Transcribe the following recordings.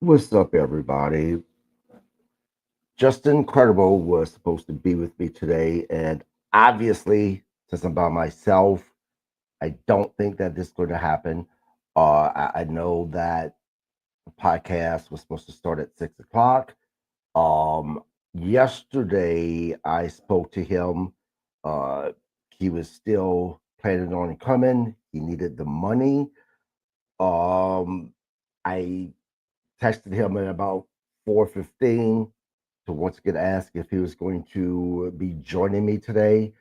What's up, everybody? Justin Incredible was supposed to be with me today, and obviously, since I'm by myself, I don't think that this is going to happen. I know that the podcast was supposed to start at 6 o'clock. Yesterday, I spoke to him. Uh, he was still planning on coming. He needed the money. Um, I texted him at about 4:15 to once again ask if he was going to be joining me today.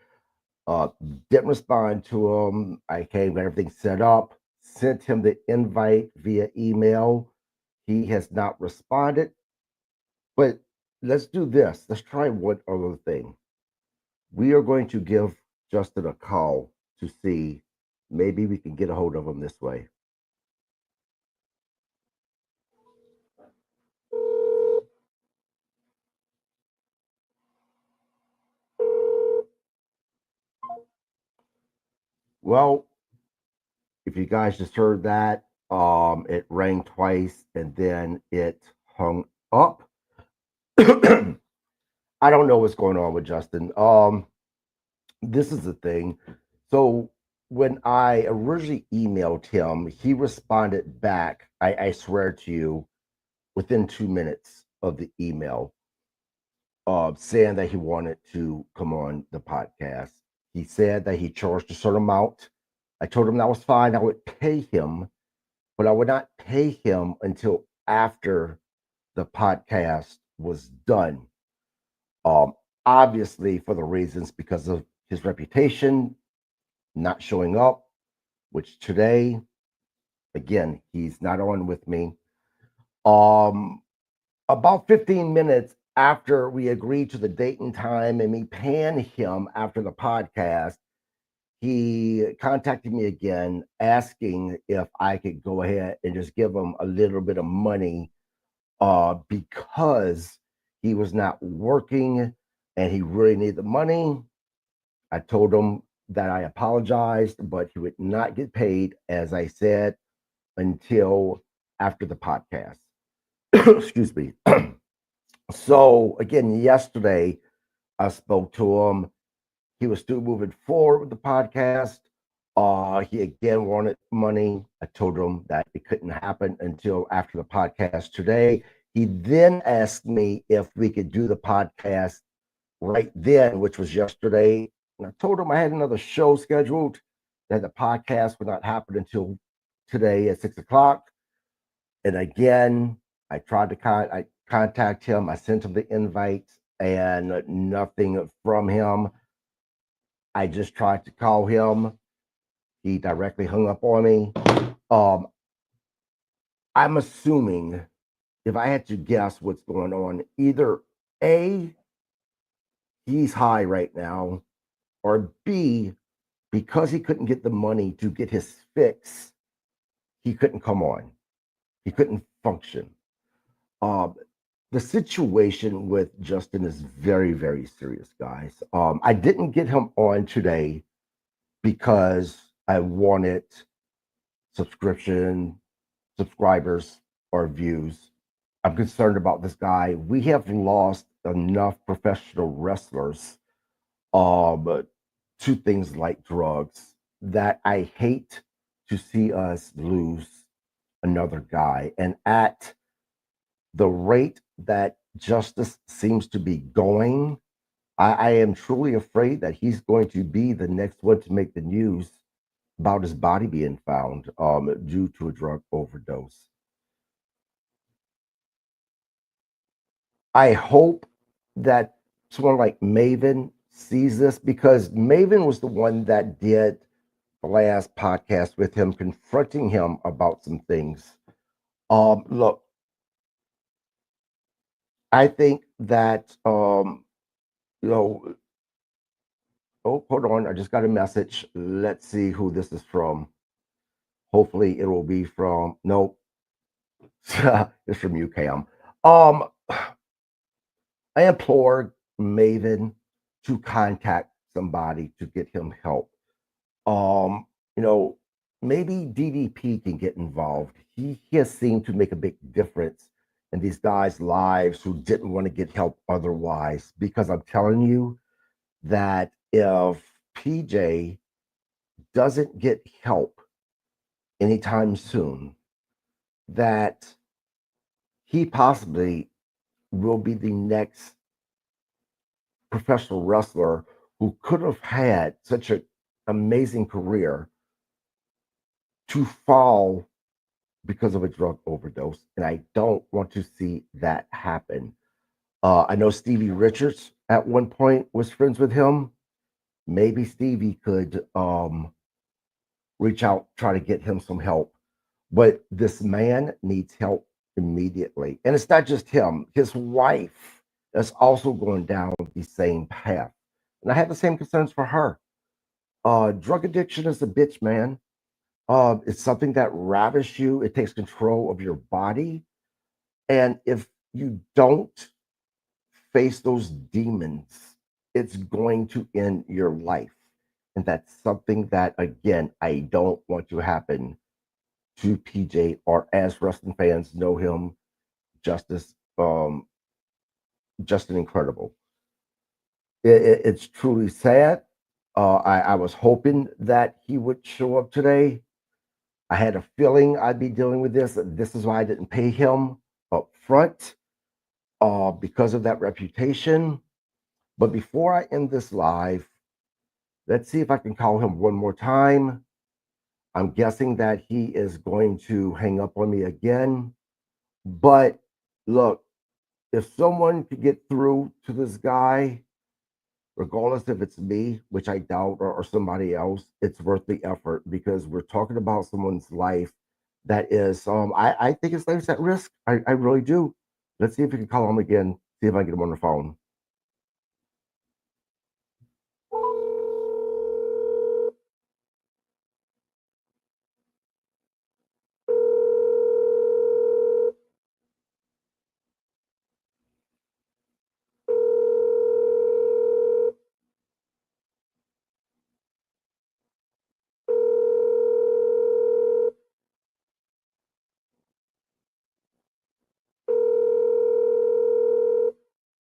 Uh, didn't respond to him. I came, got everything set up, sent him the invite via email. He has not responded. But let's do this. Let's try one other thing. We are going to give Justin a call to see maybe we can get a hold of him this way. Well, if you guys just heard that, it rang twice and then it hung up. I don't know what's going on with Justin. This is the thing. So when I originally emailed him, he responded back. I swear to you, within 2 minutes of the email, saying that he wanted to come on the podcast. He said that he charged a certain amount. I told him that was fine. I would pay him, but I would not pay him until after the podcast was done. Um, Obviously, for the reasons because of his reputation not showing up, which today, again, he's not on with me. Um, about 15 minutes after we agreed to the date and time and me paying him after the podcast, he contacted me again asking if I could go ahead and just give him a little bit of money because he was not working and he really needed the money. I told him that I apologized, but he would not get paid, as I said, until after the podcast. Excuse me. So, again, yesterday I spoke to him. He was still moving forward with the podcast. He again wanted money. I told him that it couldn't happen until after the podcast today. He then asked me if we could do the podcast right then, which was yesterday. And I told him I had another show scheduled, that the podcast would not happen until today at 6 o'clock. And again, I tried to I contact him. I sent him the invite and nothing from him. I just tried to call him. He directly hung up on me. Um, I'm assuming, if I had to guess what's going on, either A, he's high right now, or B, because he couldn't get the money to get his fix, he couldn't come on. He couldn't function. Um, the situation with Justin is very, very serious, guys. I didn't get him on today because I wanted subscription, subscribers, or views. I'm concerned about this guy. We have lost enough professional wrestlers um, to things like drugs that I hate to see us lose another guy. And at the rate that justice seems to be going, I am truly afraid that he's going to be the next one to make the news about his body being found due to a drug overdose. I hope that someone like Maven sees this, because Maven was the one that did the last podcast with him, confronting him about some things. Look, I think that you know. Oh, hold on! I just got a message. Let's see who this is from. Hopefully, it will be from. Nope, it's from UCAM. Um, I implore Maven to contact somebody to get him help. Um, you know, maybe DDP can get involved. He has seemed to make a big difference in these guys' lives who didn't want to get help otherwise. Because I'm telling you that if PJ doesn't get help anytime soon, that he possibly will be the next professional wrestler who could have had such an amazing career to fall because of a drug overdose. And I don't want to see that happen. I know Stevie Richards at one point was friends with him. Maybe Stevie could reach out, try to get him some help. But this man needs help immediately. And it's not just him, his wife is also going down the same path. And I have the same concerns for her. Drug addiction is a bitch, man. It's something that ravishes you, it takes control of your body. And if you don't face those demons, it's going to end your life. And that's something that, again, I don't want to happen to PJ, or as wrestling fans know him, Justice, Justin Incredible. It's truly sad. I was hoping that he would show up today. I had a feeling I'd be dealing with this. This is why I didn't pay him up front, because of that reputation. But before I end this live, let's see if I can call him one more time. I'm guessing that he is going to hang up on me again. But look, if someone could get through to this guy, regardless if it's me, which I doubt, or somebody else, it's worth the effort because we're talking about someone's life that is, I think his life's at risk. I really do. Let's see if we can call him again, see if I can get him on the phone.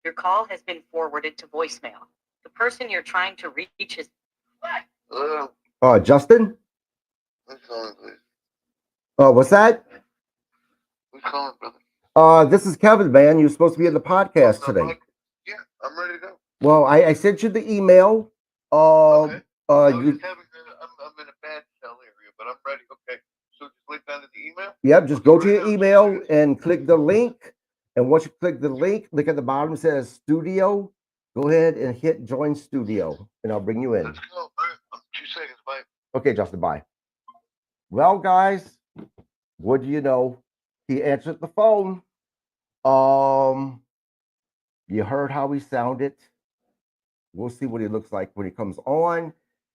Your call has been forwarded to voicemail. The person you're trying to reach is. Hello? Justin? Who's calling, please? What's that? Who's calling, brother? This is Kevin, man. You're supposed to be in the podcast today. Yeah, I'm ready to go. Well, I sent you the email. Okay. You, I'm in a bad cell area, but I'm ready. Okay. So just click on the email? yep, just go to your email and click the link. And once you click the link, look at the bottom, it says studio. Go ahead and hit join studio, and I'll bring you in. Let's go. All right. 2 seconds. Bye. Okay, Justin, bye. Well, guys, what do you know? He answered the phone. Um, you heard how he sounded. We'll see what he looks like when he comes on.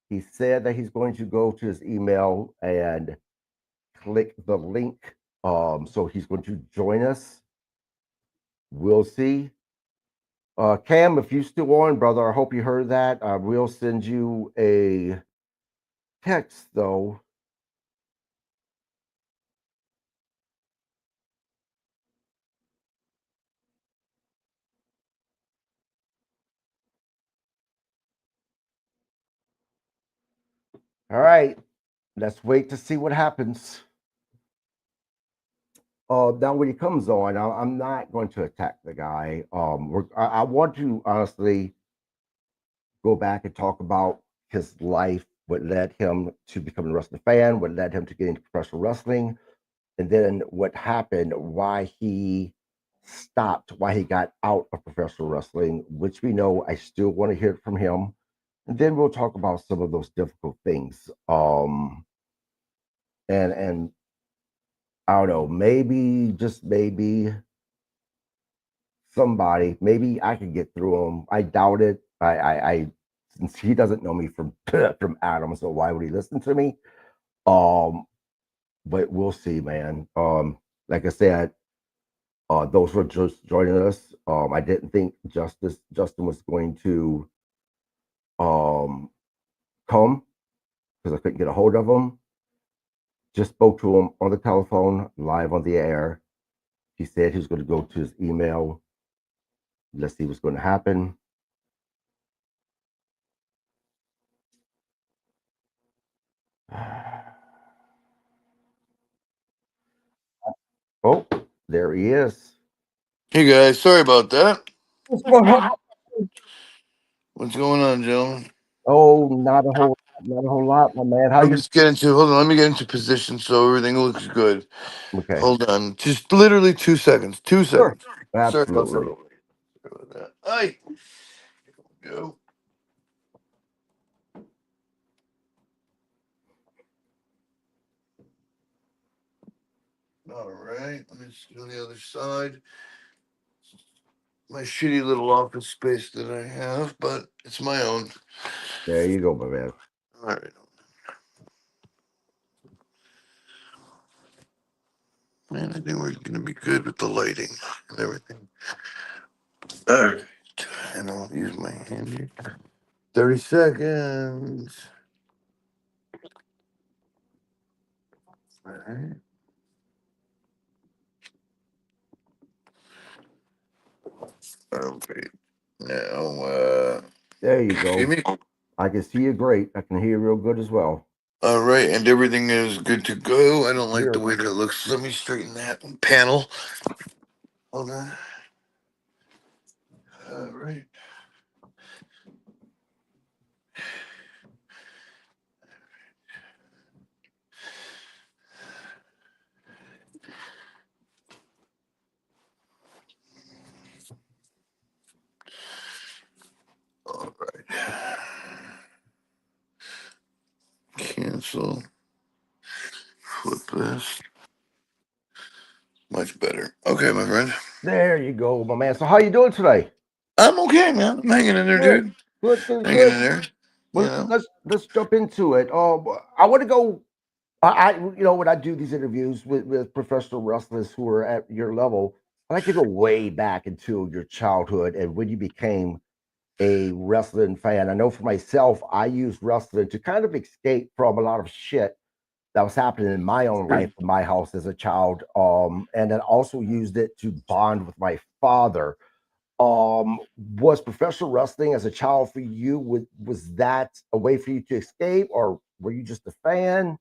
He said that he's going to go to his email and click the link. So he's going to join us. We'll see. Cam, if you still on, brother, I hope you heard that. I will send you a text though. All right, let's wait to see what happens. Now when he comes on, I'm not going to attack the guy. I want to honestly go back and talk about his life, what led him to becoming a wrestling fan, what led him to get into professional wrestling, and then what happened, why he stopped, why he got out of professional wrestling, which we know I still want to hear from him. And then we'll talk about some of those difficult things. And I don't know, maybe just maybe somebody, maybe I could get through him. I doubt it. I since he doesn't know me from from Adam, so why would he listen to me? Um, but we'll see, man. Like I said, those were just joining us. I didn't think Justin was going to um come because I couldn't get a hold of him. Just spoke to him on the telephone, live on the air, He said he was going to go to his email. Let's see what's going to happen. Oh, there he is. Hey guys, sorry about that. What's going on? What's going on, gentlemen? Oh, not a whole lot, my man. How I'm you? just getting to hold on, let me get into position so everything looks good. Okay, Hold on. Just literally 2 seconds. Two sure, seconds. Sorry about absolutely. that. Sorry about that. Hey. Go. All right. Let me just go on the other side. My shitty little office space that I have, but it's my own. There you go, my man. All right. Man, I think we're gonna be good with the lighting and everything. All right. And I'll use my handy. 30 seconds. All right. Okay. Now, There you can you see go. me? I can see you great. I can hear you real good as well. All right, and everything is good to go. I don't like the You're way that looks. Let me straighten that panel. Hold on. All right. All right. Cancel. Flip this. Much better. Okay, my friend. there. You go, my man. So how you doing today? I'm okay, man. I'm hanging in there, Good, dude. good, good, Hanging good. in there. You Well, know. let's jump into it. I want to go. When I do these interviews with professional wrestlers who are at your level, I like to go way back into your childhood and when you became a wrestling fan. I know for myself, I used wrestling to kind of escape from a lot of shit that was happening in my own life in my house as a child. And then also used it to bond with my father. Was professional wrestling as a child for you? Was that a way for you to escape, or were you just a fan?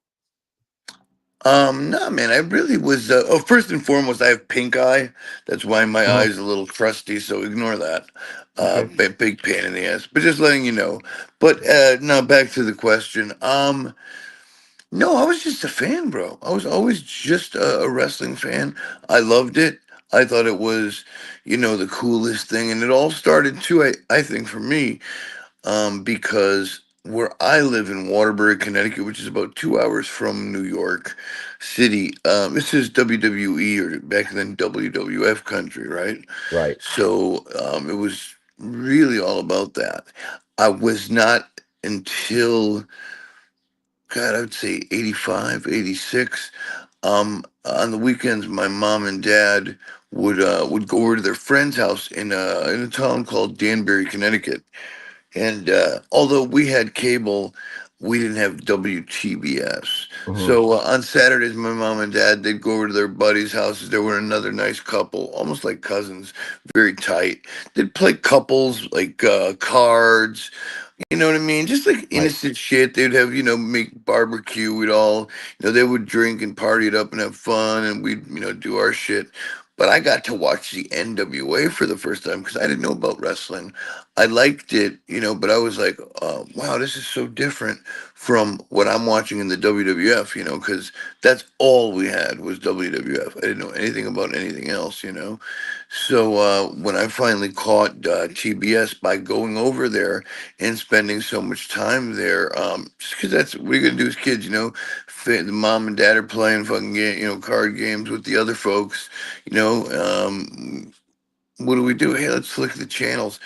No, man, I really was. Oh, first and foremost, I have pink eye. That's why my Uh-huh. eye's a little crusty. So ignore that. Okay. Big pain in the ass. But just letting you know. But now back to the question. No, I was just a fan, bro. I was always just a wrestling fan. I loved it. I thought it was, the coolest thing, and it all started too. I think for me, because where I live in Waterbury, Connecticut, which is about 2 hours from New York City, this is WWE or back then WWF country, right? Right. So it was really all about that. I was not until, God, I would say 85, 86. On the weekends, my mom and dad would go over to their friend's house in a town called Danbury, Connecticut. And although we had cable, we didn't have WTBS. Hmm. So on Saturdays, my mom and dad, they'd go over to their buddies' houses. There were another nice couple, almost like cousins, very tight. They'd play couples like cards. You know what I mean? Just like Right. innocent shit. They'd have, make barbecue. We'd all, they would drink and party it up and have fun, and we'd, do our shit. But I got to watch the NWA for the first time because I didn't know about wrestling. I liked it, but I was like, wow, this is so different from what I'm watching in the WWF, because that's all we had was WWF. I didn't know anything about anything else. So when I finally caught TBS by going over there and spending so much time there, just because that's what we're gonna do as kids, the mom and dad are playing fucking game, card games with the other folks, you know. What do we do? Hey, let's look at the channels.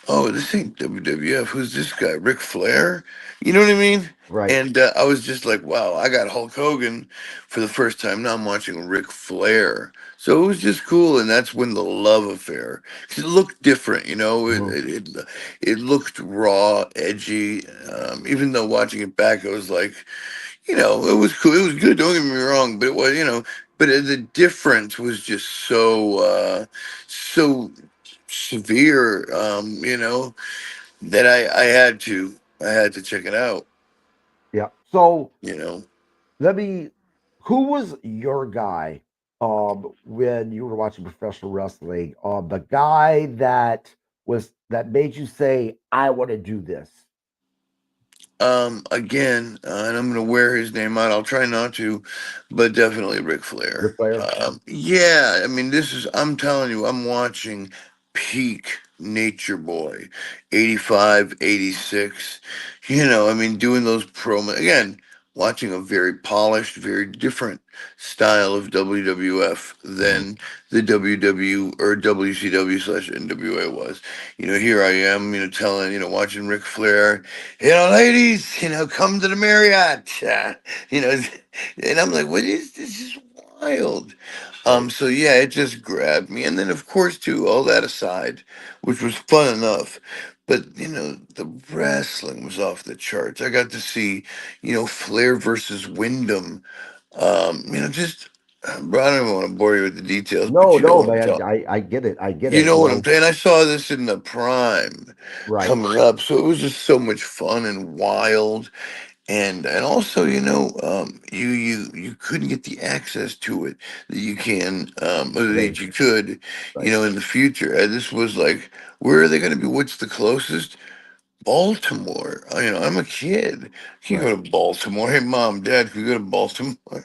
Oh, this ain't WWF. Who's this guy? Ric Flair? You know what I mean? Right. And I was just like, wow, I got Hulk Hogan for the first time. Now I'm watching Ric Flair. So it was just cool. And that's when the love affair, 'cause it looked different, Hmm. it looked raw, edgy. Even though watching it back, I was like, it was cool. It was good. Don't get me wrong. But it was, but the difference was just so severe, that I had to check it out, Yeah. So you know. let me. Who was your guy when you were watching professional wrestling? The guy that made you say, "I want to do this." Again, and I'm gonna wear his name out. I'll try not to, but definitely Ric Ric Flair. Flair. Yeah, I mean, I'm telling you, I'm watching peak Nature Boy, 85, 86. I mean, doing those promo again, watching a very polished, very different style of WWF Mhm. than the WW or WCW/NWA was. Here I am, telling, watching Ric Flair, ladies, come to the Marriott. You know, and I'm like, what is this? Is wild. Right. So yeah, it just grabbed me. And then of course too, all that aside, which was fun enough, but the wrestling was off the charts. I got to see, Flair versus Wyndham. Just bro, I don't even want to bore you with the details, but No, you know no, what I'm man. talking. I get it. I get You it. know what I'm saying? I saw this in the prime Right. coming up, so it was just so much fun and wild, and also, you couldn't get the access to it that you can, or Today. that you could, Right. in the future. This was like, where are they going to be? What's the closest? Baltimore. I'm a kid. Can't Right. go to Baltimore. Hey, mom, dad, can we go to Baltimore?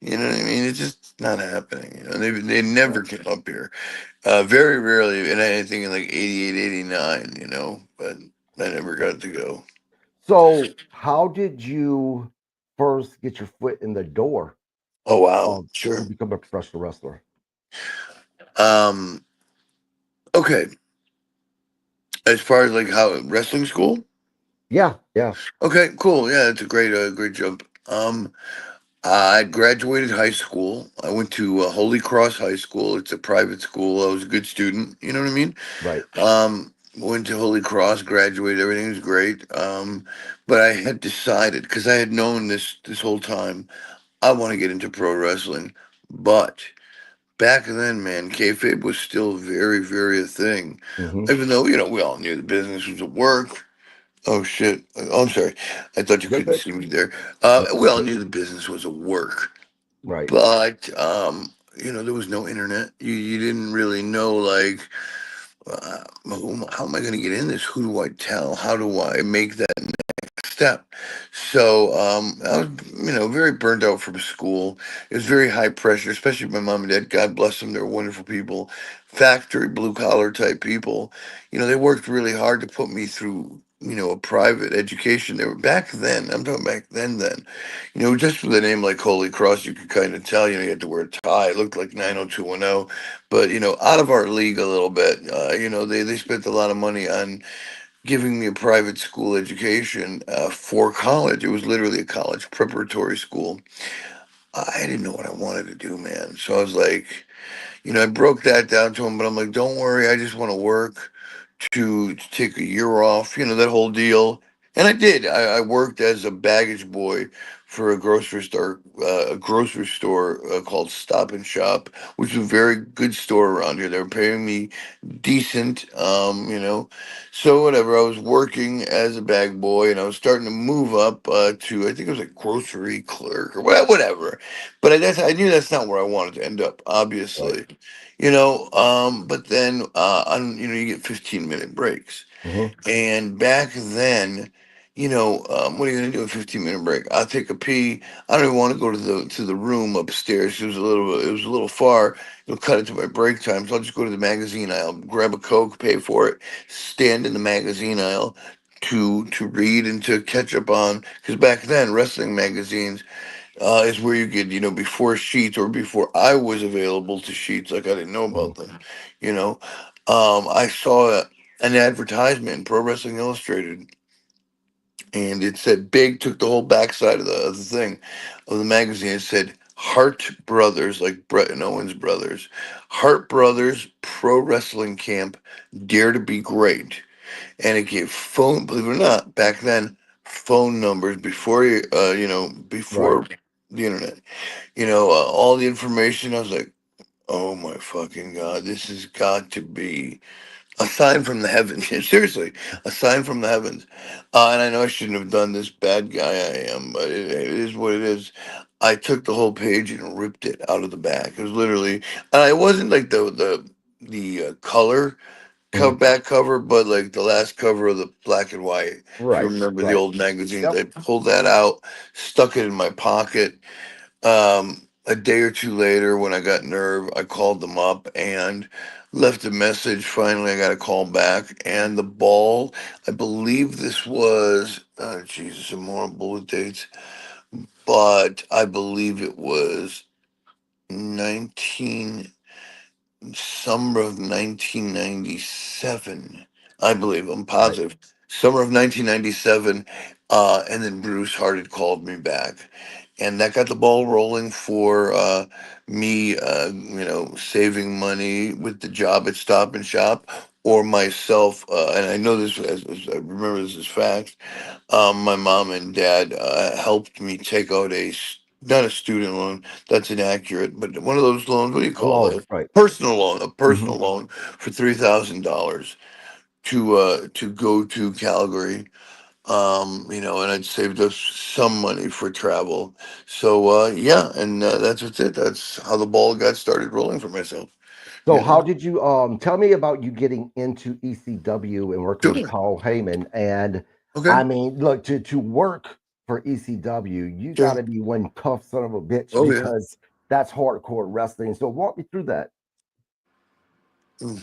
You know what I mean? It's just not happening. They never Right. came up here. Very rarely, and I think in like 88, 89. But I never got to go. So, how did you first get your foot in the door Oh wow, um, to sure. become a professional wrestler? Um, okay. As far as like how wrestling school, Yeah. Yeah. okay, cool. Yeah, it's a great jump. I graduated high school. I went to Holy Cross High School. It's a private school. I was a good student. You know what I mean? Right. Went to Holy Cross, graduated. Everything was great. But I had decided, because I had known this whole time, I want to get into pro wrestling. But back then, man, kayfabe was still very, very a thing. Hmm. Even though we all knew the business was at work. Oh shit! Oh, I'm sorry. I thought you Good. couldn't Good. see me there. No, We all good. knew the business was a work, Right. but there was no internet. You didn't really know like, how am I going to get in this? Who do I tell? How do I make that step? So I was, very burned out from school. It was very high pressure, especially my mom and dad. God bless them; they're wonderful people, factory blue collar type people. They worked really hard to put me through. A private education. They were back then. I'm talking back then. Then, just with a name like Holy Cross, you could kind of tell. You had to wear a tie. It looked like 90210, but out of our league a little bit. They spent a lot of money on giving me a private school education for college. It was literally a college preparatory school. I didn't know what I wanted to do, man. So I was like, I broke that down to him, but I'm like, don't worry, I just want to work to take a year off, that whole deal. And I did. I worked as a baggage boy for a grocery store called Stop and Shop, which was a very good store around here. They were paying me decent, So whatever. I was working as a bag boy, and I was starting to move up to, I think it was like grocery clerk or whatever. But I knew that's not where I wanted to end up, Right. obviously. But then you get 15-minute breaks. Hmm. And back then, what are you gonna do? A 15-minute break? I'll take a pee. I don't even want to go to the room upstairs. It was a little far. It'll cut into my break time, so I'll just go to the magazine aisle, grab a Coke, pay for it, stand in the magazine aisle to read and to catch up on. Because back then, wrestling magazines is where you could, before Sheets or before I was available to Sheets, like I didn't know Hmm. about them, you know. I saw an advertisement in Pro Wrestling Illustrated, and it said big, took the whole backside of the thing of the magazine. It said Hart Brothers, like Brett and Owens brothers, Hart Brothers Pro Wrestling Camp, Dare to Be Great, and it gave phone. Believe it or not, back then phone numbers before Right. before the internet. All the information. I was like, oh my fucking god, this has got to be a sign from the heavens. Seriously, a sign from the heavens. And I know I shouldn't have done this, bad guy I am, but it is what it is. I took the whole page and ripped it out of the back. It was literally, it wasn't like the color Mhm. back cover, but like the last cover of the black and white. If you Right, remember the right. old magazines, Yep. I pulled that out, stuck it in my pocket. A day or two later, when I got nerve, I called them up and left a message. Finally, I got a call back, and the ball. I believe this was, Jesus, some more bullet dates, but I believe it was 19 summer of 1997. I believe, I'm Right. positive. Summer of 1997, and then Bruce Hart had called me back, and that got the ball rolling for me, saving money with the job at Stop and Shop, or myself. And I know this, I remember this as fact. My mom and dad helped me take out not a student loan. That's inaccurate, but one of those loans. What do you call Alone. that? Right. Personal loan. A Hmm. personal loan for $3,000 to go to Calgary. And I'd saved us some money for travel. So yeah, and that's what's it. That's how the ball got started rolling for myself. So, You know. how did you tell me about you getting into ECW and working with Sure. Paul Heyman? And Okay. I mean, look, to work for ECW, you got Sure. to be one tough son of a bitch Oh yeah. because that's hardcore wrestling. So, walk me through that. Mm.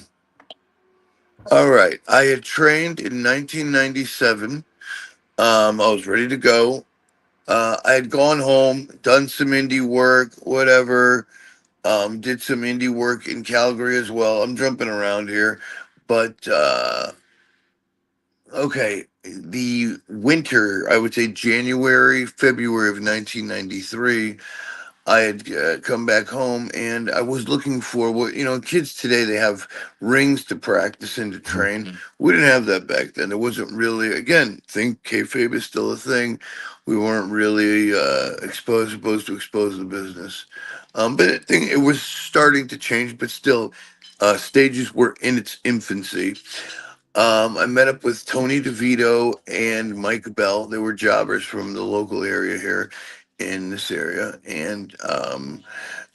All right. I had trained in 1997. I was ready to go. I had gone home, done some indie work, whatever. Did some indie work in Calgary as well. I'm jumping around here, but okay. The winter, I would say January, February of 1993. I had come back home and I was looking for kids today, they have rings to practice and to Mhm. train. We didn't have that back then. It wasn't really, again, think kayfabe is still a thing. We weren't really supposed to expose the business. But I think it was starting to change, but still, stages were in its infancy. I met up with Tony DeVito and Mike Bell. They were jobbers from the local area here in this area. And,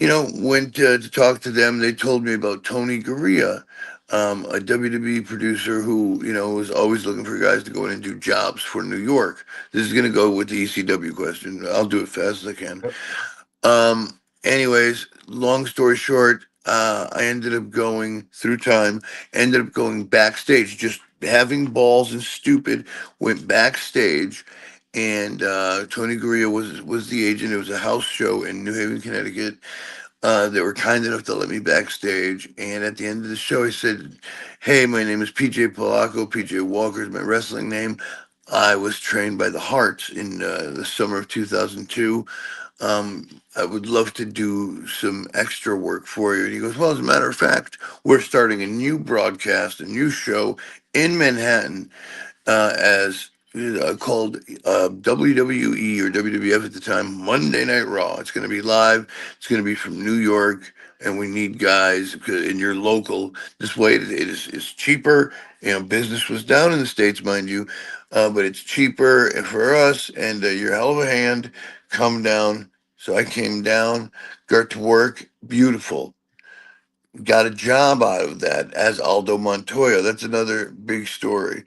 went to talk to them. They told me about Tony Gurria, a WWE producer who, was always looking for guys to go in and do jobs for New York. This is going to go with the ECW question. I'll do it fast as I can. Yep. Anyways, long story short, I ended up going through time, ended up going backstage, just having balls and stupid, went backstage, and Tony Gurria was the agent. It was a house show in New Haven, Connecticut. They were kind enough to let me backstage, and at the end of the show, I said, "Hey, my name is PJ Polacco. PJ Walker is my wrestling name. I was trained by the Hart in the summer of 2002. I would love to do some extra work for you." And he goes, "Well, as a matter of fact, we're starting a new broadcast, a new show in Manhattan, as called WWE or WWF at the time, Monday Night Raw. It's going to be live. It's going to be from New York, and we need guys in your local. This way, it is it's cheaper. Business was down in the states, mind you, but it's cheaper for us, and you're a hell of a hand. Come down." So I came down, got to work. Beautiful. Got a job out of that as Aldo Montoya. That's another big story.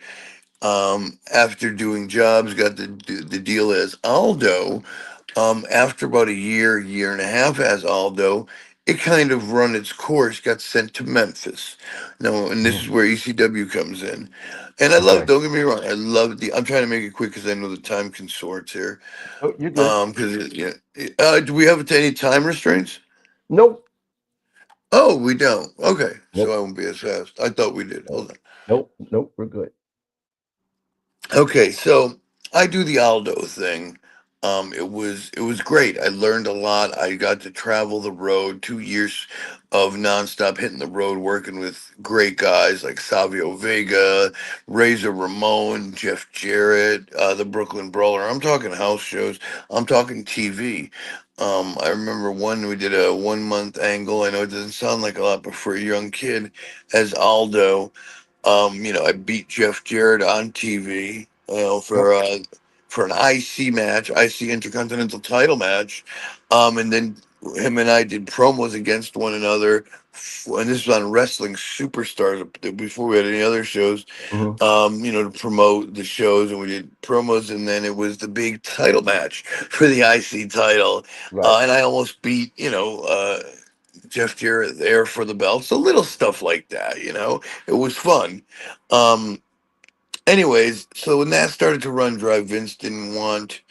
After doing jobs, got the deal as Aldo. After about a year and a half as Aldo, it kind of run its course, got sent to Memphis. Now, and this Mhm. is where ECW comes in. And I love, Okay. don't get me wrong, I love I'm trying to make it quick because I know the time consorts here. Oh, you're good. Because, yeah. Do we have any time restraints? Nope. Oh, we don't. Okay. So Nope. I won't be as fast. I thought we did. Nope. Hold on. Nope. Nope. We're good. Okay, so I do the Aldo thing. It was great. I learned a lot. I got to travel the road, 2 years of nonstop hitting the road, working with great guys like Savio Vega, Razor Ramon, Jeff Jarrett, the Brooklyn Brawler. I'm talking house shows. I'm talking TV. I remember one we did a 1 month angle. I know it doesn't sound like a lot, but for a young kid, as Aldo, I beat Jeff Jarrett on TV, Yep. for an IC match, IC Intercontinental Title match, and then him and I did promos against one another, and this was on Wrestling Superstars before we had any other shows, Hmm. to promote the shows, and we did promos, and then it was the big title match for the IC title, Right. and I almost beat, Jeff Jarrett there for the belt. So little stuff like that, it was fun. Um, Anyways, so when that started to run dry, Vince didn't want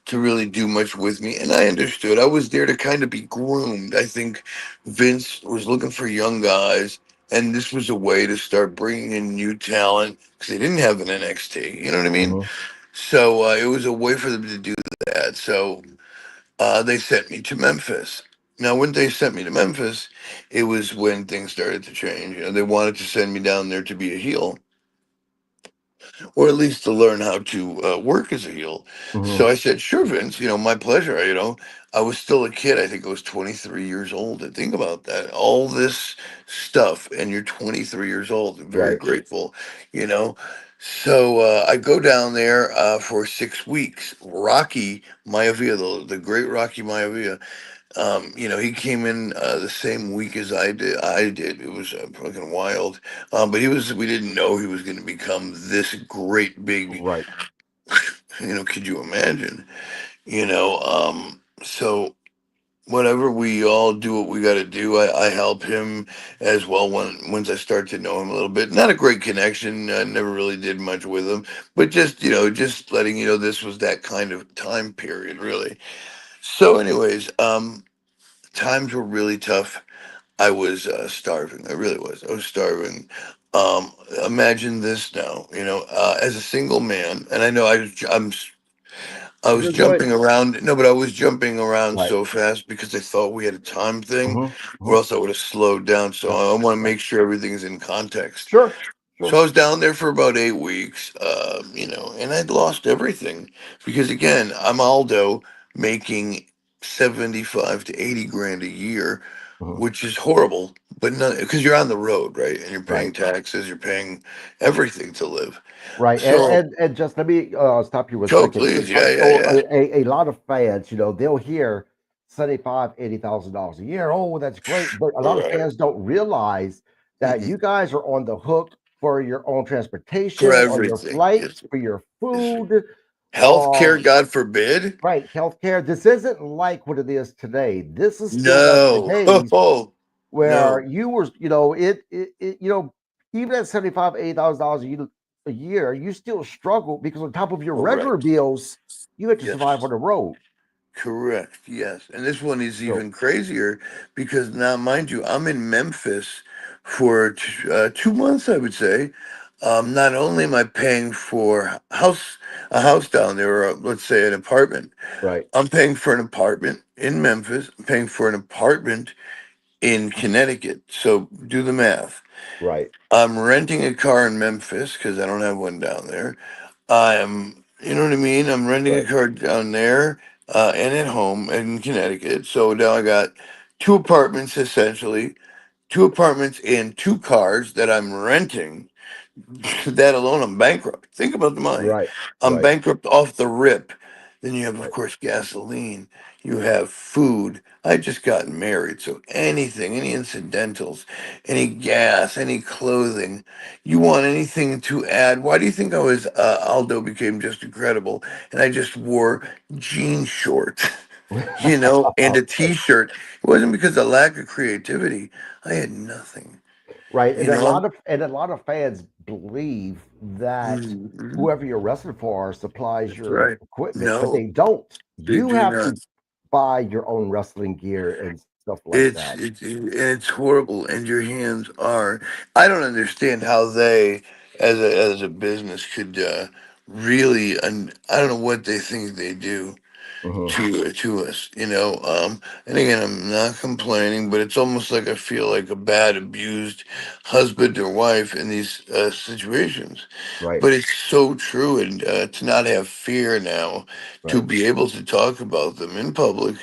to really do much with me, and I understood. I was there to kind of be groomed. I think Vince was looking for young guys, and this was a way to start bringing in new talent because they didn't have an NXT. You know what I mean? Hmm. So it was a way for them to do that. So they sent me to Memphis. Now, when they sent me to Memphis, it was when things started to change. They wanted to send me down there to be a heel, or at least to learn how to work as a heel. So Hmm. I said, "Sure, Vince. My pleasure." I was still a kid. I think I was 23 years old. And think about that. All this stuff, and you're 23 years old. I'm very Right. grateful. You know. So I go down there for 6 weeks. Rocky Maivia, the great Rocky Maivia, he came in the same week as I did. It was fucking wild. But we didn't know he was going to become this great big, Right. could you imagine? So whatever, we all do what we got to do. I help him as well once I start to know him a little bit. Not a great connection. I never really did much with him, but just letting you know this was that kind of time period, really. So, anyways, times were really tough. I was starving. I really was. I was starving. Imagine this now. As a single man, and I know I was You're good. jumping around. No, but I was jumping around Right. so fast because I thought we had a time thing, Hmm. or Hmm. else I would have slowed down. So Right. I want to Right. make sure everything's in context. Sure. So Sure. I was down there for about 8 weeks, and I'd lost everything because again, I'm Aldo making 75 to 80 grand a year, Hmm. which is horrible. But no, because you're on the road, right? And you're Right. paying taxes, you're paying everything to live. Right, So, and just let me stop you one Joe, second. please, yeah, yeah, So yeah. a lot of fans, they'll hear 75, $80,000 a year. Oh, that's great, but a lot of Right. fans don't realize that Mm-mm. you guys are on the hook for your own For transportation, on your everything. flights, It's, for your it's food, healthcare, God forbid. right, healthcare. This isn't like what it is today. This is still like the No. days Oh, where no. you were, even at 75, $80,000 a year, you still struggle because on top of your regular Correct. bills, you had to survive on Yes. the road. Correct. Yes. And this one is So, even crazier because now, mind you, I'm in Memphis for 2 months, I would say. Not only am I paying for a house down there, or let's say an apartment, right, I'm paying for an apartment in Memphis. I'm paying for an apartment in Connecticut. So do the math. right, I'm renting a car in Memphis because I don't have one down there. You know what I mean? I'm renting a right, car down there and at home in Connecticut. So now I got two apartments essentially, two apartments and two cars that I'm renting. That alone, I'm bankrupt. Think about the money. right, I'm right, bankrupt off the rip. Then you have, of right. course, gasoline. You have food. I just got married, so anything, any incidentals, any gas, any clothing, you want anything to add. Why do you think Aldo became just incredible? And I just wore jean shorts, and a Right. t-shirt. It wasn't because of lack of creativity. I had nothing, Right, you and a know? lot of fans believe that Mhm. whoever you're wrestling for supplies That's your right. equipment, but No, they don't. they You do have not. to buy your own wrestling gear and stuff like It's that. it's horrible, and your hands are. I don't understand how they, as a business, could really. And I don't know what they think they do. Hmm. to us, and again, I'm not complaining, but it's almost like I feel like a bad abused husband or wife in these situations. Right. But it's so true, and to not have fear now, to Right. be able to talk about them in public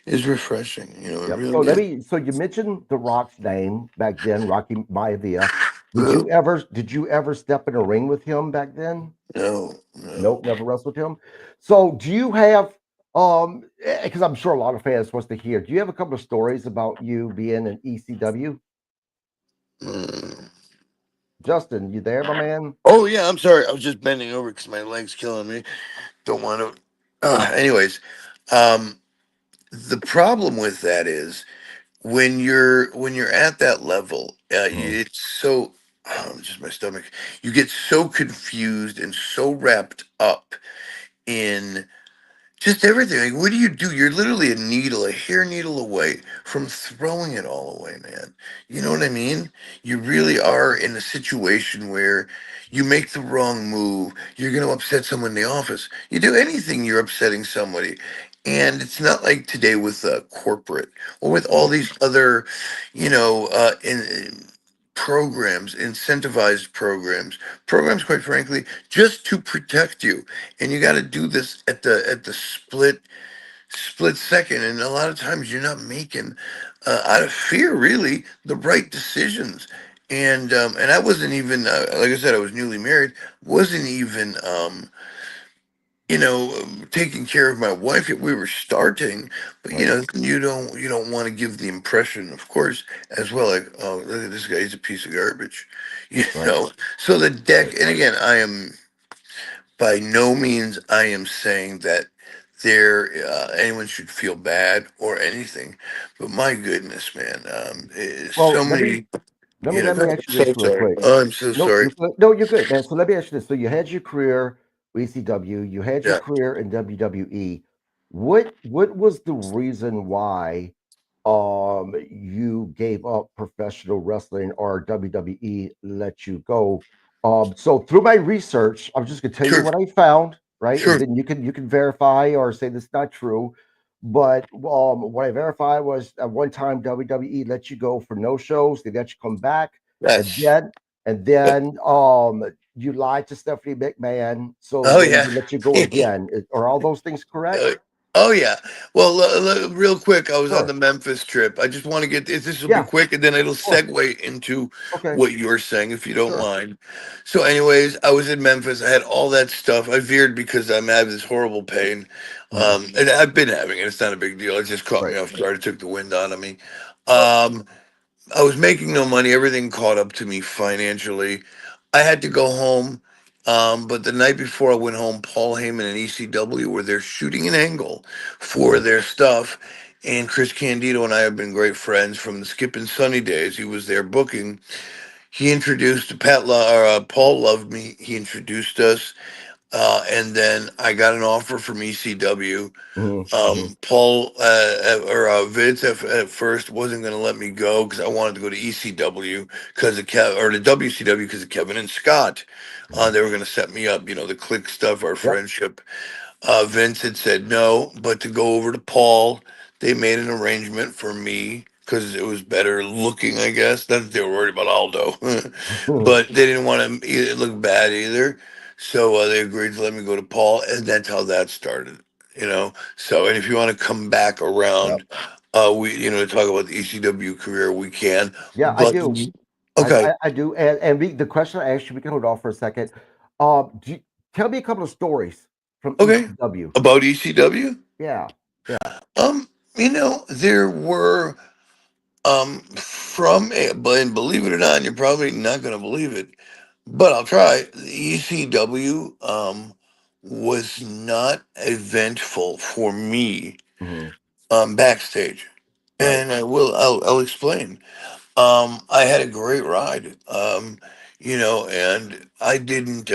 is refreshing. It Yep. So really let is. me. So you mentioned The Rock's name back then, Rocky Maivia. Did Uh, you ever? Did you ever step in a ring with him back then? no, no. Nope, never wrestled him. So do you have? Because I'm sure a lot of fans wants to hear. Do you have a couple of stories about you being an ECW? Mm. Justin, you there, my man? Oh yeah, I'm sorry. I was just bending over because my leg's killing me. Don't want to. Anyways, um, the problem with that is when you're at that level, Mhm. it's so. Just my stomach. You get so confused and so wrapped up in just everything. Like, what do you do? You're literally a hair needle away from throwing it all away, man. You know what I mean? You really are in a situation where you make the wrong move, you're going to upset someone in the office. You do anything, you're upsetting somebody. And it's not like today with corporate or with all Right, these other, in programs, incentivized programs, quite frankly, just to protect you, and you got to do this at the split second, and a lot of times you're not making out of fear really the right decisions. And I wasn't even like I said, I was newly married, wasn't even taking care of my wife yet. We were starting, but right, you don't want to give the impression, of course, as well, like, oh, look at this guy, he's a piece of garbage. you right, know so the deck, right. and again, I am by no means I am saying that there anyone should feel bad or anything, but my goodness, man, Well, so many. let me ask you So this real sorry. quick. Oh, I'm so No, sorry. you're good. No, you're good, man. So let me ask you this. So you had your career with ECW, you had your Yeah, career in WWE. What was the reason why you gave up professional wrestling or WWE let you go? So through my research, I'm just gonna tell you sure, what I found, right? And sure. then you can verify or say this is not true. But what I verified was at one time WWE let you go for no shows, they let you come back, and That's then you lied to Stephanie McMahon, so oh then yeah. we let you go again. Are all those things correct? Uh, oh yeah. Well, real quick, I was on Sure. the Memphis trip. I just want to get this will be Yeah, quick, and then it'll sure. segue into Okay. what you're saying, if you don't Sure. mind. So, anyways, I was in Memphis. I had all that stuff. I veered because I'm having this horrible pain, Mhm. and I've been having it. It's not a big deal. It just caught me Right. off guard. It took the wind out of me. Well, Um, I was making no money. Everything caught up to me financially. I had to go home. But the night before I went home, Paul Heyman and ECW were there shooting an angle for mhm, their stuff. And Chris Candido and I have been great friends from the Skip and Sunny days. He was there booking. He introduced Paul loved me. He introduced us. And then I got an offer from ECW. mhm, mhm, Paul Vince at first wasn't going to let me go because I wanted to go to ECW because of or to WCW because of Kevin and Scott. mhm. They were going to set me up, the click stuff, our Yep. friendship. Vince had said no, but to go over to Paul, they made an arrangement for me because it was better looking, I guess. Not that they were worried about Aldo, but they didn't want to look bad either. So they agreed to let me go to Paul, and that's how that started. So, and if you want to come back Yep. around, to talk about the ECW career, we can. Yeah, I But do. okay, I do. And the question I asked you, we can hold off for a second. Tell me a couple of stories from okay, ECW. about ECW. Yeah. Yeah. There were. And believe it or not, you're probably not going to believe it, but I'll try. The ECW was not eventful for me Mhm. backstage, Right. and I'll explain. I had a great ride, and I didn't.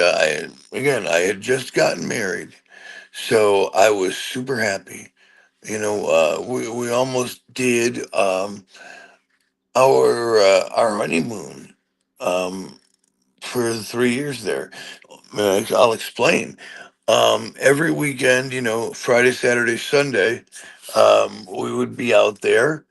Again, I had just gotten married, so I was super happy. We almost did. Our honeymoon um, for 3 years there. I'll explain. Every weekend, Friday, Saturday, Sunday, we would be out there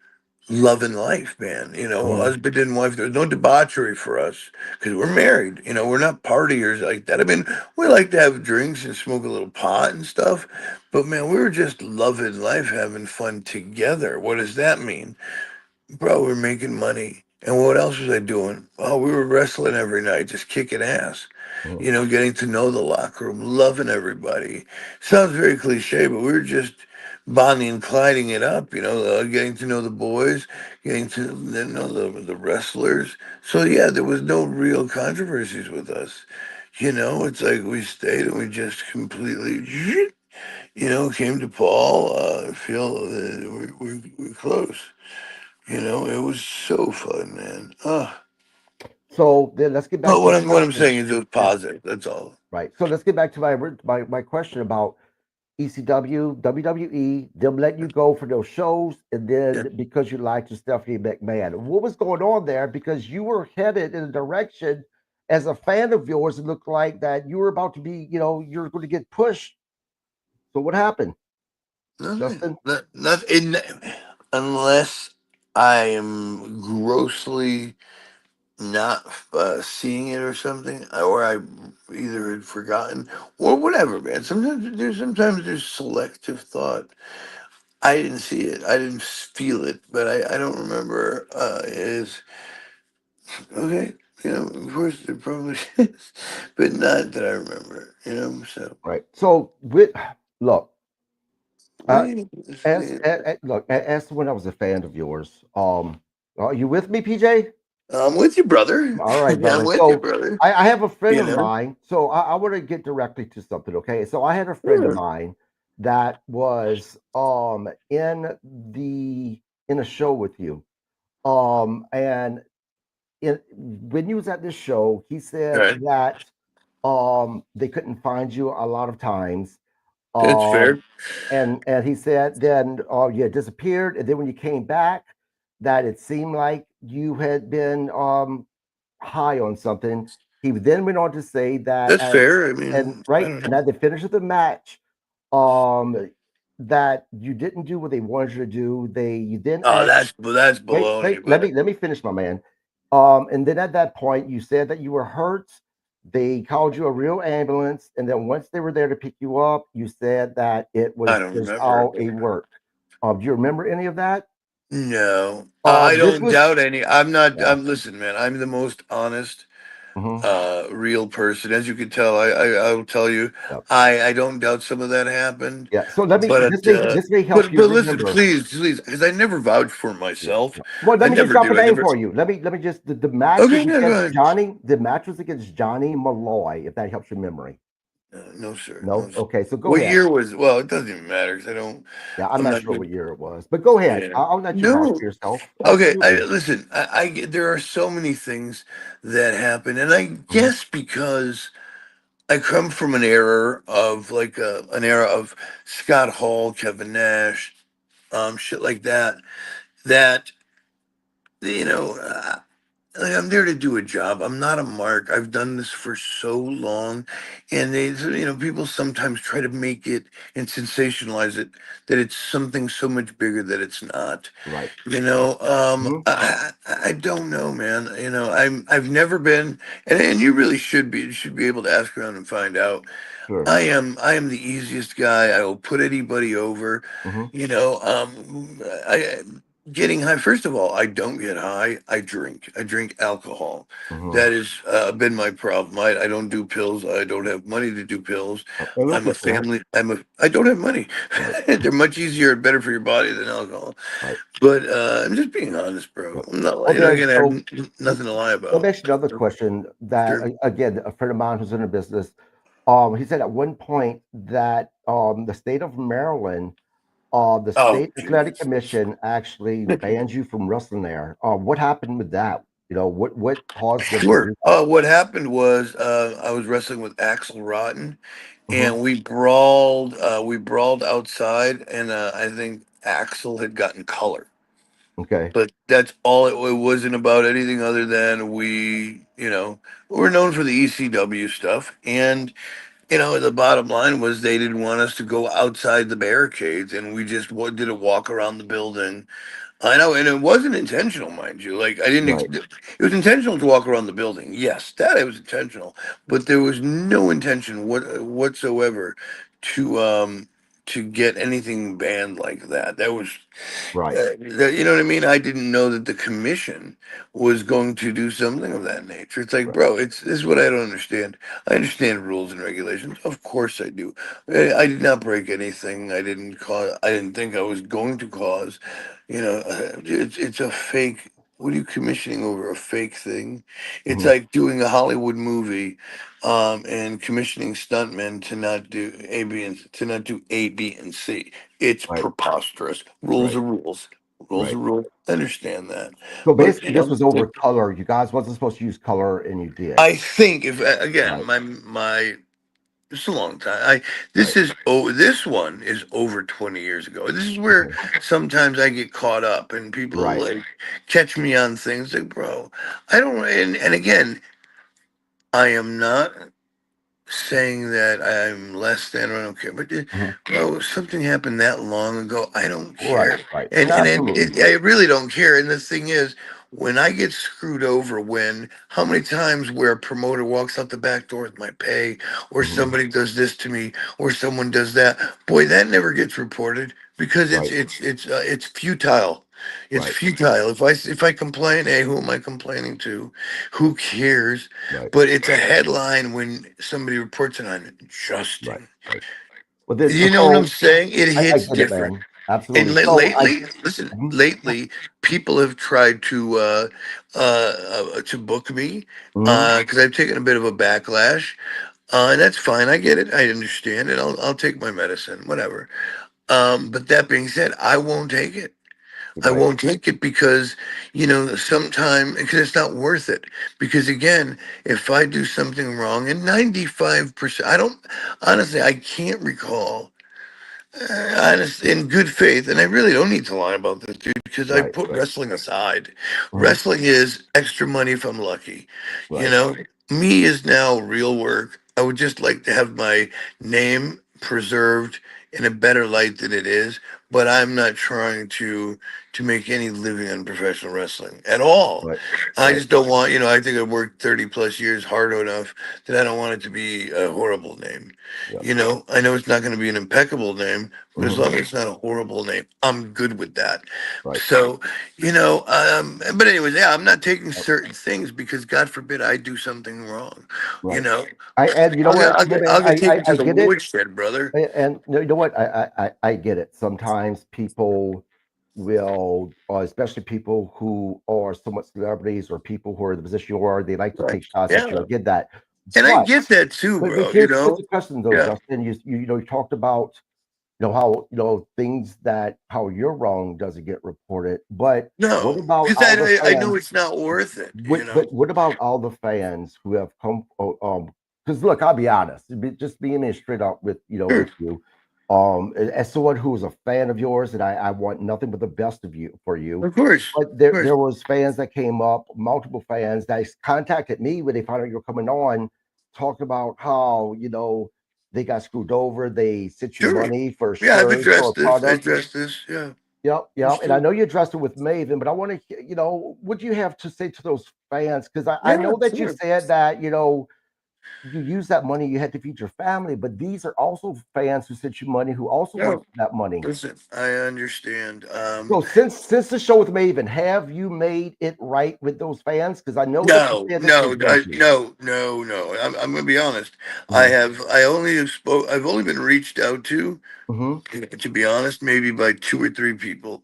loving life, man. Mhm. Husband and wife. There's no debauchery for us because we're married. We're not partiers like that. I mean, we like to have drinks and smoke a little pot and stuff, but man, we were just loving life, having fun together. What does that mean? Bro, we're making money. And what else was I doing? Oh, we were wrestling every night, just kicking ass. Mhm. Getting to know the locker room, loving everybody. Sounds very cliche, but we were just bonding and colliding it up, getting to know the boys, getting to know the wrestlers. So, yeah, there was no real controversies with us. It's like we stayed and we just completely, came to Paul, feel we're close. It was so fun, man. So then let's get back But to what the I'm topic. saying is it was Yeah, positive. That's all. right. So let's get back to my question about ECW, WWE, them letting you go for those shows, and Yeah. then because you lied to Stephanie McMahon. What was going on there? Because you were headed in a direction as a fan of yours, it looked like that you were about to be, you're going to get pushed. So what happened, Nothing. Justin? Not in unless I am grossly not seeing it or something, or I either had forgotten or whatever, man. Sometimes there's selective thought. I didn't see it. I didn't feel it, but I don't remember. Is okay. Of course there probably is, but not that I remember. So Right. So with look, uh, we as when I was a fan of yours, are you with me, PJ? I'm with you, brother. All right, I'm brother. with you, So brother. I have a friend You of know. mine. So I want to get directly to something. Okay. So I had a friend of Yeah. mine that was in a show with you. And when you was at this show, he All said right. that they couldn't find you a lot of times. That's Um fair. and he said then you had disappeared, and then when you came back, that it seemed like you had been high on something. He then went on to say that That's fair. I mean, I don't and know. at the finish of the match, um, that you didn't do what they wanted you to do. You then Oh, asked, that's wait, baloney. But let me finish, my man. And then at that point, you said that you were hurt. They called you a real ambulance, and then once they were there to pick you up, you said that it I was don't just remember. all a work. Do you remember any of that? No, I This don't was doubt any. I'm not. yeah. Listen, man. I'm the most honest, Hmm. real person. As you can tell, I will tell you. I don't doubt some of that happened, Yeah. So let me but this may help but you but listen, remember. please, because I never vouch for Yeah. myself. Yeah. Well, I let me just never drop a do. I name never. for you. Let me just the match was Okay, yeah, go against ahead. Johnny. The match was against Johnny Malloy, if that helps your memory. No, sir. No, No? sir. Okay, so go What ahead. year was? Well, it doesn't even matter because I don't. Yeah, I'm I'm not not sure good. what year it was, but go ahead. Yeah. I'll let you vouch No. for yourself. Okay. Absolutely. Listen. There are so many things that happen, and I Hmm. guess because I come from an era of Scott Hall, Kevin Nash, shit like that. That you know. Like, I'm there to do a job. I'm not a mark. I've done this for so long, and people sometimes try to make it and sensationalize it that it's something so much bigger that it's not. Right. Right. Hmm. I don't know, man. I've never been, and you really should be. You should be able to ask around and find out. Sure. I am the easiest guy. I will put anybody over. Hmm. I getting high. First of all, I don't get high. I drink. I drink alcohol. Hmm. That has been my problem. I don't do pills. I don't have money to do pills. And look I'm a at that. family. I don't have money. Right. They're much easier and better for your body than alcohol. Right. But I'm just being honest, bro. Yep. I'm not. Well, then, Again, I have so nothing to lie let me about. ask you another question. That Sure. again, a friend of mine who's in the business, he said at one point that the state of Maryland, the Oh, state athletic Jesus. commission actually banned you from wrestling there. What happened with that? What caused them to Sure. do that? What happened was I was wrestling with Axel Rotten, Hmm. and we brawled. We brawled outside, and I think Axel had gotten color. Okay. But that's all. It wasn't about anything other than we're known for the ECW stuff, The bottom line was they didn't want us to go outside the barricades, and we just did a walk around the building. I know, and it wasn't intentional, mind you. Like I didn't. Right. It was intentional to walk around the building. Yes, that it was intentional, but there was no intention whatsoever to get anything banned like that. That was Right. you know what I mean? I didn't know that the commission was going to do something of that nature. It's like, Right. bro, this is what I don't understand. I understand rules and regulations. Of course I do. I did not break anything. I didn't cause. I didn't think I was going to cause. It's a fake. What are you commissioning over a fake thing? It's Mhm. like doing a Hollywood movie, and commissioning stuntmen to not do A, B, and C. It's Right. preposterous. Rules are Right. rules. Rules Right. are rules. I understand that, So but basically, this was over color. You guys wasn't supposed to use color, and you did. I think if again, Right. my it's a long time. I Right. this one is over 20 years ago. This is where Okay. sometimes I get caught up, and people Right. like catch me on things like, bro, I don't. And again, I am not saying that I'm less than or I don't care. But Mhm. bro, something happened that long ago. I don't Right. care, Right. and Absolutely. I really don't care. And the thing is, when I get screwed over, when how many times where a promoter walks out the back door with my pay, or Mhm. somebody does this to me, or someone does that, boy, that never gets reported because Right. it's futile. It's Right. futile. If I complain, hey, who am I complaining to? Who cares? Right. But it's a headline when somebody reports it on Right. Justin. Right. Well, then, You know what I'm so saying? It I hits get it, different. man. And Absolutely. So I. lately, listen, Mhm. lately, people have tried to book me Mhm. because I've taken a bit of a backlash, and that's fine. I get it. I understand it. I'll take my medicine, whatever. But that being said, I won't take it. I Right. won't take it because, sometime because it's not worth it. Because again, if I do something wrong, and 95%, I don't, honestly, I can't recall, in good faith, and I really don't need to lie about this, dude, because I Right. put Right. wrestling aside. Mhm. Wrestling is extra money if I'm lucky. You Right. know, me is now real work. I would just like to have my name preserved in a better light than it is, but I'm not trying to make any living on professional wrestling at all. Right. I Right. just don't want, I think I've worked 30 plus years hard enough that I don't want it to be a horrible name. Yep. I know it's not going to be an impeccable name, but as Mhm. long as it's not a horrible name, I'm good with that. Right. So, but anyways, yeah, I'm not taking certain things because God forbid I do something wrong. You Right. know, And you know what, I'll man, get taken to I the get it. woodshed, brother. And you know what, I get it. Sometimes people will, especially people who are somewhat celebrities or people who are in the position you are, they like to Right. take shots at you. I Yeah. get that. And I But get that too, but bro. here's the question though, Yeah. Justin. You talked about how things that how you're wrong doesn't get reported, but what No, about because all the I know fans? it's not worth it, But what about all the fans who have come? Because look, I'll be honest, just being straight up with Sure. with you, as someone who is a fan of yours, and I want nothing but the best of you for you. Of course. But Of there course. was fans that came up, multiple fans that contacted me when they found out you're coming on, talked about how they got screwed over. They sent you Sure. money for Yeah, I've shirts or addressed this. I product. addressed this. Yeah. Yep, It's yep. And I true. know you addressed it with Maven, but I want to, what do you have to say to those fans? Because I Yeah, know that you sure. said that, you use that money, you had to feed your family, but these are also fans who sent you money who also Yeah. want that money. Listen, I understand. So since the show with Maven, have you made it right with those fans? Because I know that you No, said that you no, were going to. no. I'm going to be honest. Hmm. I've only been reached out Hmm. to be honest, maybe by two or three people.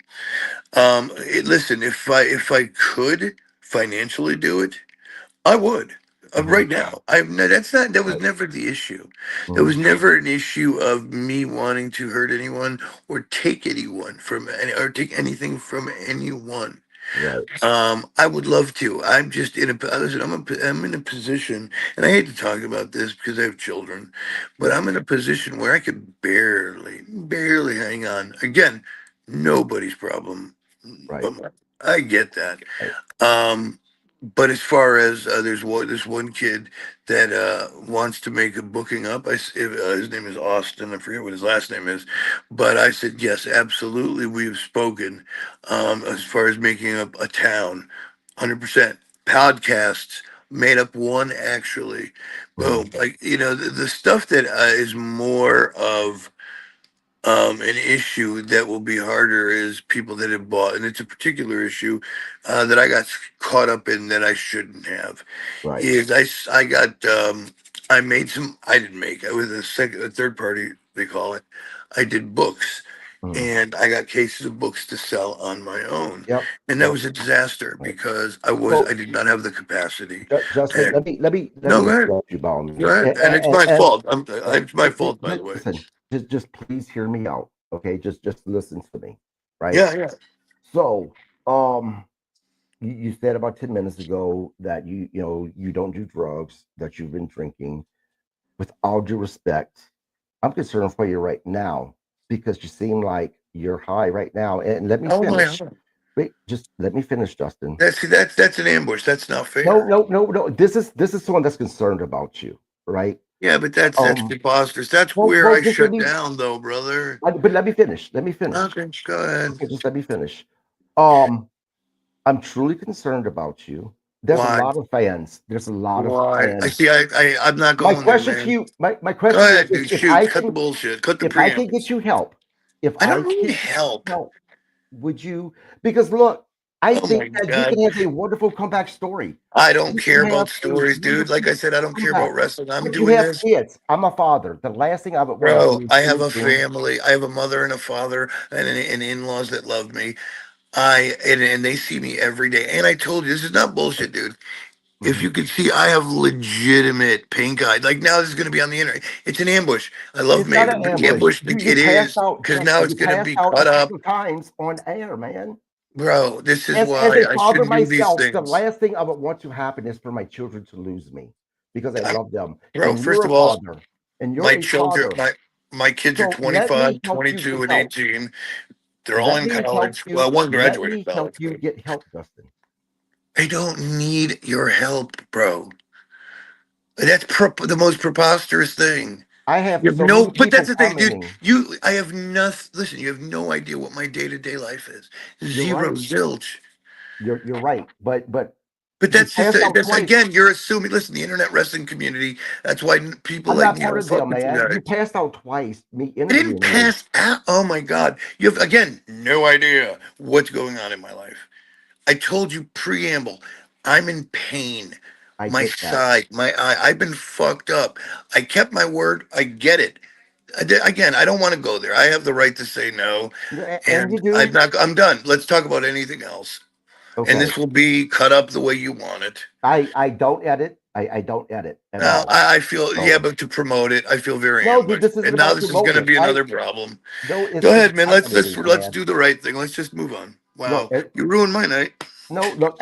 Listen, if I could financially do it, I would. Hmm. Right now, I'm no, that's not. That was Right. never the issue. There Hmm. was never an issue of me wanting to hurt anyone or take anything from anyone. Right. I would love to. I'm just in a listen. I'm in a position, and I hate to talk about this because I have children, but Yeah. I'm in a position where I could barely hang on. Again, nobody's problem, Right. but I get that. Right. Um, But as far as there's one kid that wants to make a booking up. His name is Austin. I forget what his last name is, but I said yes, absolutely. We've spoken as far as making up a town, 100% podcasts. Made up one actually. Mhm. Boom. Like the stuff that is more of an issue that will be harder is people that have bought, and it's a particular issue that I got caught up in that I shouldn't have. Right. Is I got I made some. I didn't make. I was a third party. They call it. I did books, Mhm. and I got cases of books to sell on my own, Yep. and that Yep. was a disaster Right. because I So, did not have the capacity. Justin, And let me no, go ahead. interrupt you by all Go means. ahead. And it's my fault. It's my fault, by the way. Listen, just please hear me out. Okay, just listen to me. Right. Yeah, yeah. So, um, you said about 10 minutes ago that you don't do drugs, that you've been drinking. With all due respect, I'm concerned for you right now because you seem like you're high right now. And let me Oh my finish. God. Wait, just let me finish, Justin. That's an ambush. That's not No, fair. no, no, no. This is someone that's concerned about you, right? Yeah, but that's Um, preposterous. That's where well, I just let shut me. down, though, brother. But let me finish. Let me finish. Okay, go ahead. Okay, just let me finish. Um, I'm truly concerned about you. There's a Why? lot of fans. There's a lot of Why? I fans. see. I'm not My going there, question to man. you, my Go question to you ahead, is dude. Shoot. Cut the bullshit. Cut the if I can get preambles. you help, if I I don't need can help. help, would you? Because look, I Oh think my that you god. can have a wonderful comeback story. I don't You care can have about a stories, dude. Like beautiful I said, I don't care comeback. about wrestling. I'm But you doing have this. kids. I'm a father. The last thing I would want to Bro, do is I have a anything. family. I have a mother and a father and in-laws that love me. And they see me every day. And I told you, this is not bullshit, dude. If Mhm. you could see, I have legitimate pink eye. Like now, this is going to be on the internet. It's an ambush. I love It's not an the ambush. ambush. You It passed is out, because now Justin. it's You going to passed be out a cut up, couple of times on air, man. bro. This is As why a I father shouldn't do these myself, the things. last thing I would want to happen is for my children to lose me because I I, love them. bro, And you're first a of all, father. And you're my a children, father. my kids are So let me 25, help you 22, get and help. 18. They're all Let in me help college. you. Well, one Let graduated me help college. you get help, Justin. I don't need your help, bro. That's the most preposterous thing. I have You have so no, many but that's people the thing, dude. commenting. I have nothing. Listen, you have no idea what my day to day life is. You're Zero, right. zilch. You're right. But But you that's just passed out that's twice. again, you're assuming. Listen, the internet wrestling community. That's why people I'm like not me part don't of fuck them, with you man. You guys. passed out twice, me I didn't interviewing you. pass out. Oh my god, you have again no idea what's going on in my life. I told you preamble. I'm in pain. I My get that. side, my eye. I've been fucked up. I kept my word. I get it. Again, I don't want to go there. I have the right to say no, And you and I'm do? not. I'm done. Let's talk about anything else. And Okay. this will be cut up the way you want it. I don't edit. I don't edit at Now, all. I feel yeah, So but to promote it, I feel very no, dude, ambushed. this isn't And now about this is going to promoting. be I another problem. no, Go it's ahead, man. not Let's what it let's is, let's man. do the right thing. Let's just move on. Look, Wow, you ruined my night. no, look,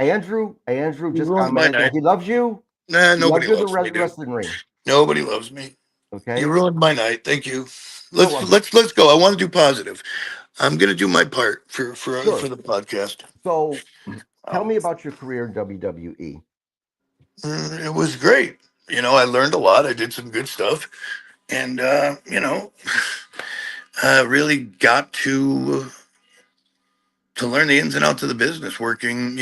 Andrew You just ruined my commented that night. he loves you. Nah, He loves nobody you in the loves me, dude. wrestling ring. Nobody loves me. You Okay. ruined my night. Thank you. You're Let's welcome. let's let's go. I want to do positive. I'm gonna do my part for Sure. the podcast. So tell Um, me about your career in WWE. it was great. I learned a lot. I did some good stuff, and really got to learn the ins and outs of the business. Working,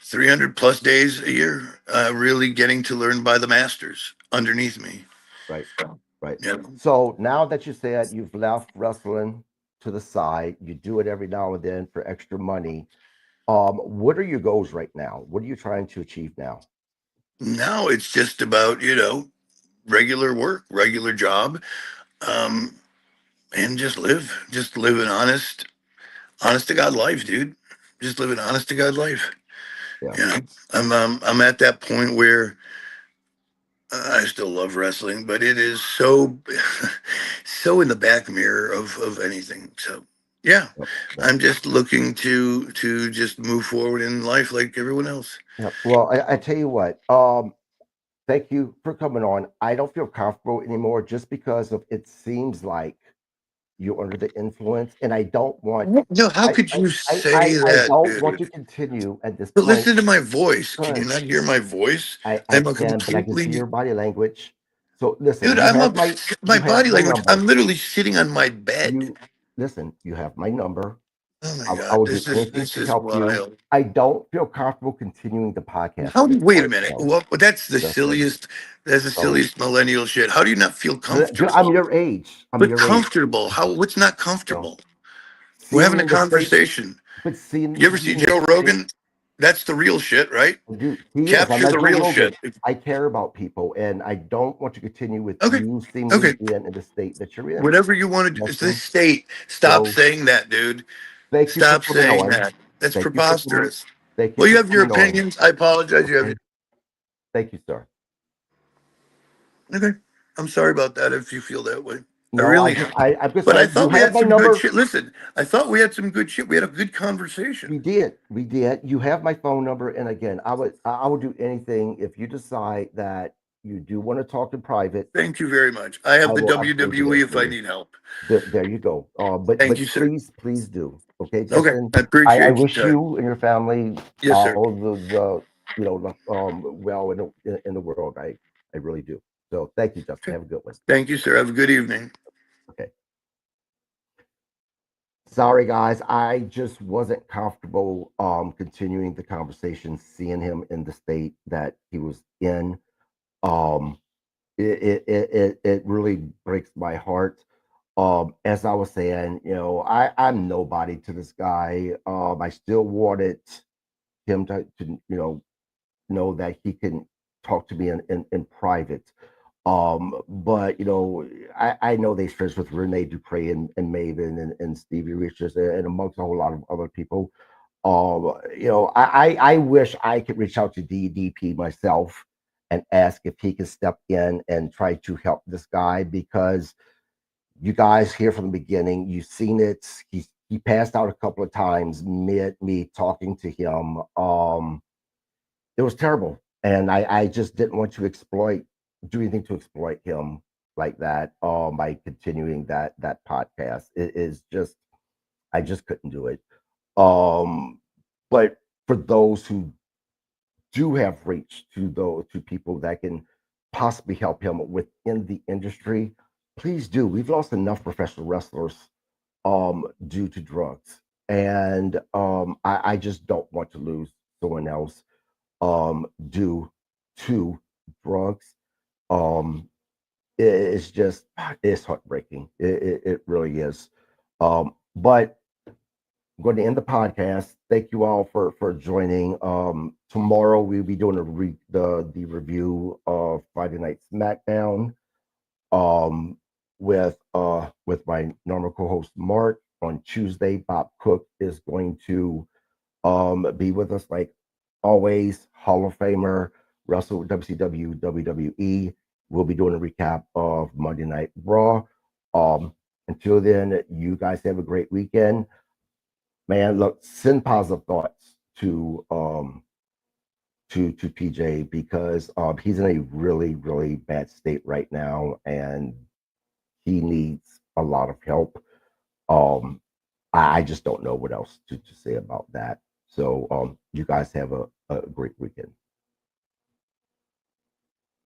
300 plus days a year, really getting to learn by the masters underneath me. Right. Right. Yeah. So now that you said you've left wrestling to the side, you do it every now and then for extra money. What are your goals right now? What are you trying to achieve now? Now it's just about regular work, regular job, um, and just live an honest to God life, dude. Just live an honest to God life. Yeah. You know, I'm at that point where I still love wrestling, but it is so so in the back mirror of anything. So yeah, Yep. Yep. I'm just looking to just move forward in life like everyone else. Yep. Well, I tell you what. Thank you for coming on. I don't feel comfortable anymore just because of it seems like you're under the influence, and I don't want. No, how I could I you I say I that, don't want dude? to continue at this But point listen to my voice. Can you because not hear my voice? I I'm a can, but I can see completely your body language. So listen, dude. I'm a you my have body my language. number. I'm literally sitting on my bed. You listen, you have my number. Oh my I god, will do this is anything this to is help you. wild. I don't feel comfortable continuing the podcast How at do this you, wait a point. minute? So Well, that's the listen, silliest. That's the so silliest millennial shit. How do you not feel I'm comfortable? your age. I'm But your age. comfortable? How? What's not So comfortable? We're seeing having you a in the state, conversation. but seeing You ever you see in the Joe state, Rogan? That's the real shit, right? dude, he is. I'm Capture not the Joe real Rogan. shit. I care about people, and I don't want to continue with Okay. you seemingly Okay. being in the state that you're in. Whatever you want to do. It's the Okay. state. Stop So saying that, dude. thank you for Stop coming saying on. that. That's Thank you for coming. preposterous. Thank you Well, you for have your coming on. opinions. I apologize. You have Okay. Thank you, sir. your. Okay. I'm sorry about that if you feel that way. I No, really am. I'm just But I saying you thought we have had my some good number. shit. Listen, I thought we had some good shit. We had a good conversation. We did. We did. You have my phone number. And again, I would do anything if you decide that you do want to talk in private. Thank you very much. I have I the will absolutely do WWE that if for I you. need help. There you go. Thank But you, sir. please do. Okay, Okay. Justin. I I appreciate wish your time. you and your family Yes, sir. all the well in the world. I really do. So thank you, Justin. Okay. Have a good one. Thank you, sir. Have a good evening. Okay. Sorry, guys. I just wasn't comfortable continuing the conversation, seeing him in the state that he was in. Um, it really breaks my heart. As I was saying, I'm nobody to this guy. I still wanted him to know that he can talk to me in private. But I know they friends with Renee Dupre and Maven and Stevie Richards and amongst a whole lot of other people. I wish I could reach out to DDP myself and ask if he can step in and try to help this guy because you guys here from the beginning, you've seen it. He passed out a couple of times mid me talking to him. It was terrible, and I just didn't want to do anything to exploit him like that. By continuing that podcast, it is just I just couldn't do it. Um, but for those who do have reach to people that can possibly help him within the industry, please do. We've lost enough professional wrestlers due to drugs, and I just don't want to lose someone else due to drugs. Um, it's just it's heartbreaking. It really is. But I'm going to end the podcast. Thank you all for joining. Tomorrow we'll be doing the review of Friday Night SmackDown. Um, with my normal co-host Mark. On Tuesday, Bob Cook is going to be with us like always. Hall of Famer, Russell WCW WWE. We'll be doing a recap of Monday Night Raw. Until then, you guys have a great weekend. Man, look, send positive thoughts to PJ because he's in a really, really bad state right now and he needs a lot of help. Um, I just don't know what else to say about that. So you guys have a great weekend.